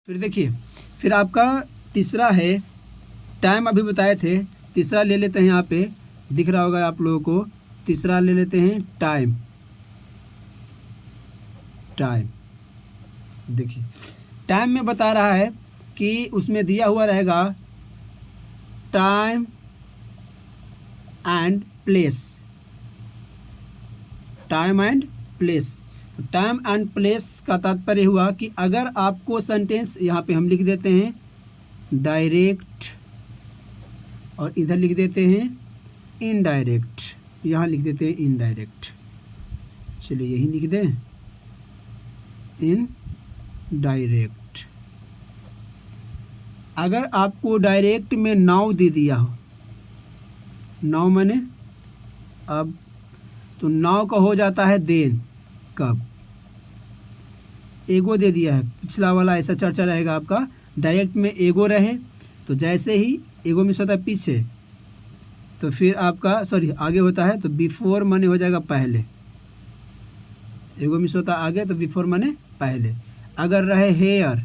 फिर देखिए, फिर आपका तीसरा है टाइम, अभी बताए थे। तीसरा ले लेते हैं, यहाँ पे दिख रहा होगा आप लोगों को। तीसरा ले लेते हैं टाइम। टाइम देखिए, टाइम में बता रहा है कि उसमें दिया हुआ रहेगा time and place. Time and place, तो टाइम एंड प्लेस का तात्पर्य हुआ कि अगर आपको सेंटेंस, यहाँ पे हम लिख देते हैं डायरेक्ट और इधर लिख देते हैं इनडायरेक्ट, यहाँ लिख देते हैं इनडायरेक्ट। चलिए यही लिख दें इनडायरेक्ट। अगर आपको डायरेक्ट में नाउ दे दिया हो, नाउ माने अब, तो नाउ का हो जाता है देन, कब। एगो दे दिया है, पिछला वाला ऐसा चर्चा रहेगा आपका। डायरेक्ट में एगो रहे तो जैसे ही एगो मिस होता है पीछे, तो फिर आपका सॉरी आगे होता है, तो बिफोर माने हो जाएगा पहले। एगो मिस होता है आगे, तो बिफोर माने पहले। अगर रहे हेयर,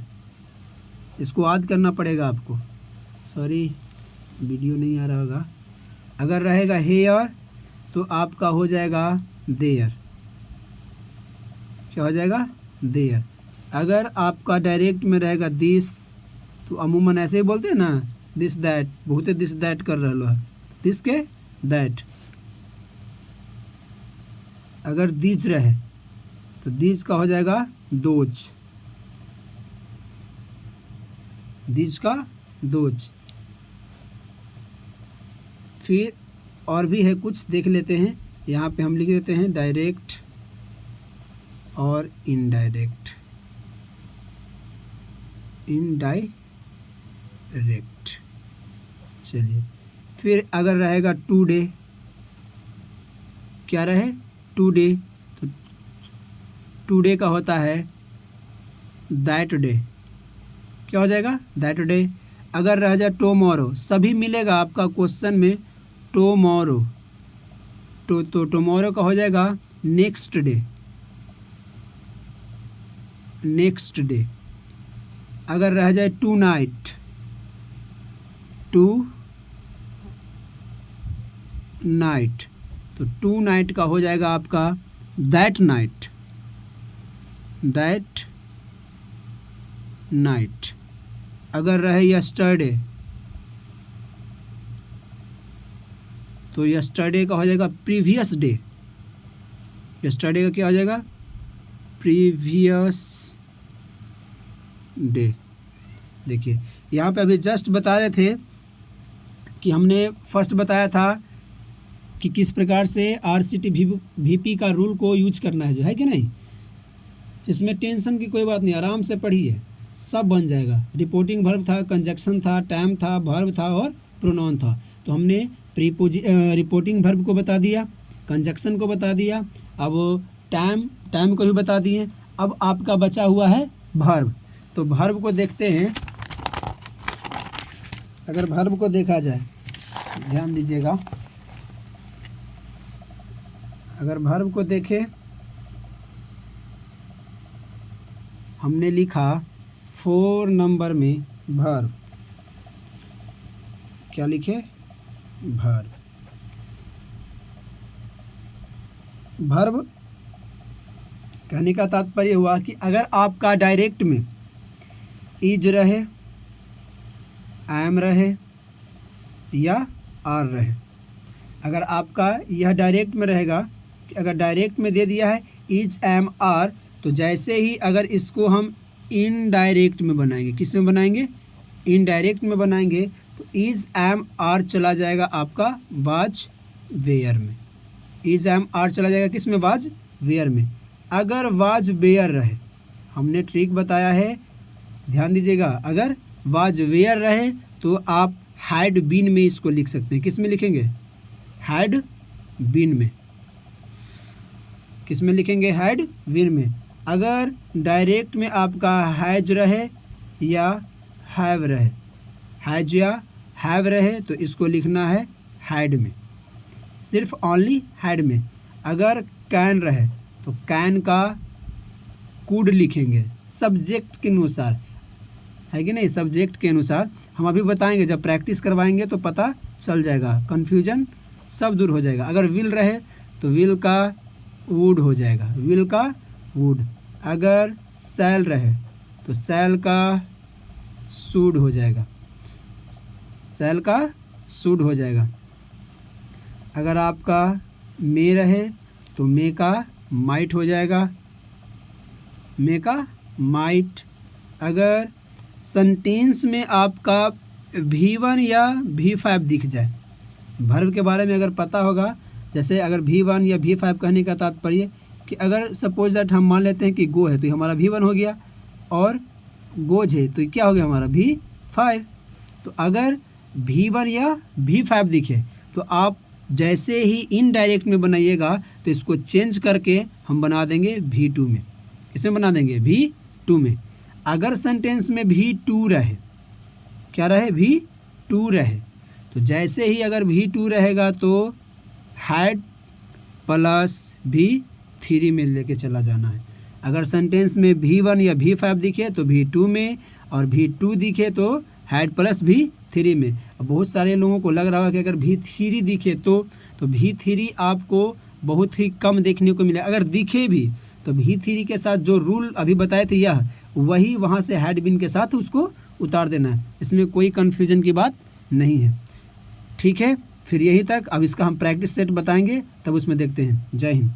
इसको याद करना पड़ेगा आपको, सॉरी वीडियो नहीं आ रहा होगा। अगर रहेगा हेयर तो आपका हो जाएगा देयर। क्या हो जाएगा? देयर। अगर आपका डायरेक्ट में रहेगा दिस, तो अमूमन ऐसे ही बोलते हैं ना, दिस दैट, बहुते दिस दैट कर रहा है, दिस के दैट। अगर दीज रहे तो दीज का हो जाएगा दोज, दीज का दोज। फिर और भी है कुछ, देख लेते हैं। यहाँ पे हम लिख देते हैं डायरेक्ट और इनडायरेक्ट। इनडायरेक्ट, चलिए। फिर अगर रहेगा टुडे, क्या रहे? टुडे, तो टुडे का होता है दैट डे। क्या हो जाएगा? That day. अगर रह जाए टुमारो, सभी मिलेगा आपका क्वेश्चन में टुमारो, तो टुमारो का हो जाएगा नेक्स्ट डे। Next day. अगर रह जाए टू नाइट, टू नाइट, तो टू नाइट का हो जाएगा आपका दैट नाइट। That night. अगर रहे यस्टरडे, तो यस्टरडे का हो जाएगा प्रीवियस डे। यस्टरडे का क्या हो जाएगा? Previous day. देखिए यहाँ पे अभी जस्ट बता रहे थे कि हमने फर्स्ट बताया था कि किस प्रकार से RCT VP का रूल को यूज करना है, जो है कि नहीं। इसमें टेंशन की कोई बात नहीं, आराम से पढ़िए, सब बन जाएगा। रिपोर्टिंग वर्ब था, कंजक्शन था, टाइम था, वर्ब था और प्रोनाउन था। तो हमने रिपोर्टिंग वर्ब को बता दिया, कंजक्शन को बता दिया, अब टाइम को भी बता दिए। अब आपका बचा हुआ है वर्ब। तो वर्ब को देखते हैं। अगर वर्ब को देखा जाए, ध्यान दीजिएगा, अगर वर्ब को देखें, हमने लिखा 4 नंबर में वर्ब। क्या लिखे? वर्ब। वर्ब कहने का तात्पर्य हुआ कि अगर आपका डायरेक्ट में इज रहे, एम रहे या आर रहे। अगर आपका यह डायरेक्ट में रहेगा, अगर डायरेक्ट में दे दिया है इज, एम, आर, तो जैसे ही अगर इसको हम इनडायरेक्ट में बनाएंगे, किस में बनाएंगे? इनडायरेक्ट में बनाएंगे, तो इज, एम, आर चला जाएगा आपका वाज, वेयर में। इज, एम, आर चला जाएगा किस में? वाज, वेयर में। अगर वाज, वेयर रहे, हमने ट्रिक बताया है, ध्यान दीजिएगा। अगर वाज, वेयर रहे तो आप हैड बीन में इसको लिख सकते हैं। किस में लिखेंगे? हैड बीन में। किस में लिखेंगे? हैड बीन में। अगर डायरेक्ट में आपका हैज रहे या हैव रहे, हैज या हैव रहे, तो इसको लिखना है हैड में, सिर्फ ओनली हैड में। अगर कैन रहे तो कैन का कुड लिखेंगे सब्जेक्ट के अनुसार। है कि नहीं, सब्जेक्ट के अनुसार। हम अभी बताएंगे, जब प्रैक्टिस करवाएंगे तो पता चल जाएगा, कन्फ्यूजन सब दूर हो जाएगा। अगर विल रहे तो विल का वुड हो जाएगा, विल का वुड। अगर शैल रहे तो शैल का शुड हो जाएगा, शैल का शुड हो जाएगा। अगर आपका मे रहे तो मे का माइट हो जाएगा, मे का माइट। अगर सेंटेंस में आपका V1 या V5 दिख जाए, वर्ब के बारे में अगर पता होगा, जैसे अगर V1 या V5 कहने का तात्पर्य कि अगर सपोज दैट हम मान लेते हैं कि गो है तो हमारा V1 हो गया, और गोज है तो क्या हो गया हमारा V5। तो अगर V1 या V5 दिखे तो आप जैसे ही इनडायरेक्ट में बनाइएगा तो इसको चेंज करके हम बना देंगे V2 में। इसे बना देंगे V2 में। अगर सेंटेंस में V2 रहे, क्या रहे, V2 रहे, तो जैसे ही अगर V2 रहेगा तो हैड प्लस V3 में लेके चला जाना है। अगर सेंटेंस में V1 या V5 दिखे तो V2 में, और V2 दिखे तो हैड प्लस V3 में। अब बहुत सारे लोगों को लग रहा है कि अगर V3 दिखे तो V3 आपको बहुत ही कम देखने को मिले। अगर दिखे भी तो V3 के साथ जो रूल अभी बताए थे यह वही वहाँ से हैड बीन के साथ उसको उतार देना है, इसमें कोई कन्फ्यूजन की बात नहीं है। ठीक है, फिर यहीं तक। अब इसका हम प्रैक्टिस सेट बताएंगे, तब उसमें देखते हैं। जय हिंद।